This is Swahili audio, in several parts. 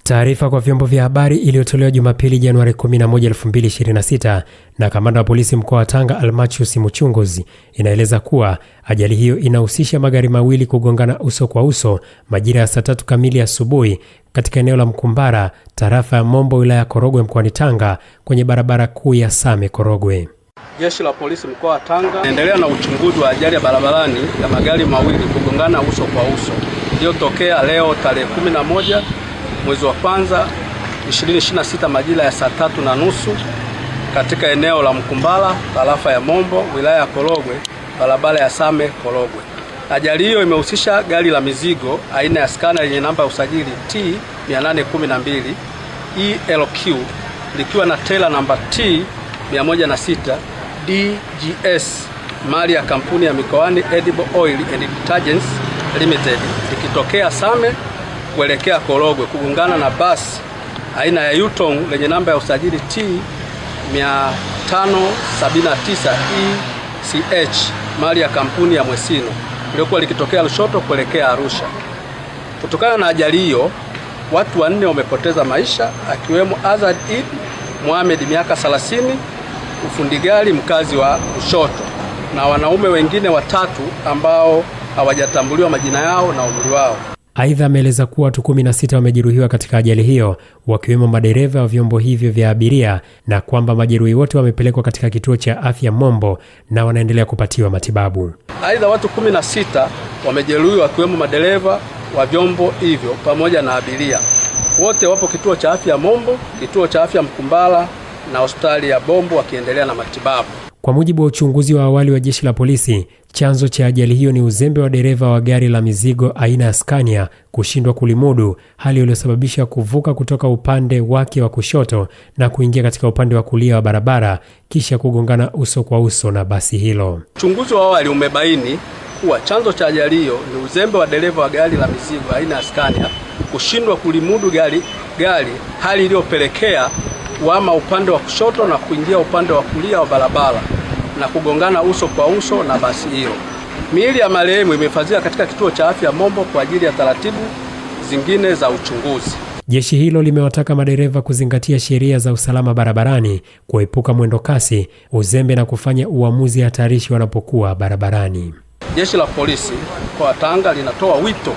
Taarifa kwa vyombo vya habari iliyotolewa Jumapili Januari 11, 2026 na kamanda wa polisi mkoa wa Tanga Almachius Muchunguzi inaeleza kuwa ajali hiyo inahusisha magari mawili kugongana uso kwa uso majira ya saa 3 kamili asubuhi katika eneo la Mkumbara, tarafa ya Mombo, wilaya ya Korogwe mkoani Tanga, kwenye barabara kuu ya Same Korogwe. Jeshi la polisi mkoa wa Tanga inaendelea na uchunguzi wa ajali ya barabarani ya magari mawili kugongana uso kwa uso iliyotokea leo tarehe 11 mwezi wa kwanza 2026 majira ya saa 3:30 katika eneo la Mkumbara, tarafa ya Mombo, wilaya ya Korogwe, barabara ya Same Korogwe. Ajali hiyo imehusisha gari la mizigo aina ya Scania yenye namba ya usajili T812 ELQ likiwa na tela namba T106 DGS mali ya kampuni ya Mikoani Edible Oil and Detergents Limited likitokea Same kuelekea Korogwe kugongana na basi aina ya Yutong lenye namba ya usajili T579 ECH mali ya kampuni ya Mwesino lilikuwa likitokea Lushoto kuelekea Arusha. Kutokana na ajali hiyo, watu 4 wamepoteza maisha akiwemo Azad Eid Mohamed miaka 30, ufundi gari mkazi wa Lushoto, na wanaume wengine 3 ambao hawajatambuliwa majina yao na umri wao. Aidha, ameeleza kuwa watu 16 wamejeruhiwa katika ajali hiyo, wakiwemo madereva wa vyombo hivyo vya abiria, na kwamba majeruhi wote wamepelekwa katika kituo cha afya Mombo na wanaendelea kupatiwa matibabu. Aidha, watu 16 wamejeruhiwa wakiwemo madereva wa vyombo hivyo pamoja na abiria. Wote wapo kituo cha afya Mombo, kituo cha afya Mkumbara na hospitali ya Bombo wakiendelea na matibabu. Kwa mujibu wa uchunguzi wa awali wa jeshi la polisi, chanzo cha ajali hiyo ni uzembe wa dereva wa gari la mizigo aina ya Scania kushindwa kulimudu, hali iliyosababisha kuvuka kutoka upande wake wa kushoto na kuingia katika upande wa kulia wa barabara kisha kugongana uso kwa uso na basi hilo. Uchunguzi wa awali umebaini kuwa chanzo cha ajali hiyo ni uzembe wa dereva wa gari la mizigo aina ya Scania kushindwa kulimudu gari, hali iliyopelekea kuhama upande wa kushoto na kuingia upande wa kulia wa barabara na kugongana uso kwa uso na basi hilo. Miili ya marehemu imehifadhiwa katika kituo cha afya Mombo kwa ajili ya taratibu zingine za uchunguzi. Jeshi hilo limewataka madereva kuzingatia sheria za usalama barabarani, kuepuka mwendo kasi, uzembe na kufanya uamuzi hatarishi wanapokuwa barabarani. Jeshi la polisi kwa Tanga linatoa wito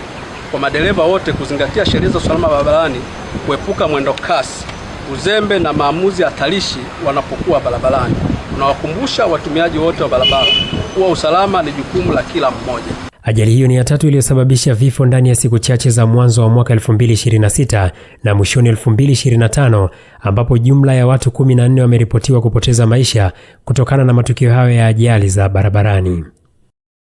kwa madereva wote kuzingatia sheria za usalama barabarani, kuepuka mwendo kasi, uzembe na maamuzi hatarishi wanapokuwa barabarani. Tunawakumbusha watumiaji wote wa barabara kuwa usalama ni jukumu la kila mmoja. Ajali hiyo ni ya 3 iliyosababisha vifo ndani ya siku chache za mwanzo wa mwaka 2026 na mwishoni 2025, ambapo jumla ya watu 14 wameripotiwa kupoteza maisha kutokana na matukio hayo ya ajali za barabarani.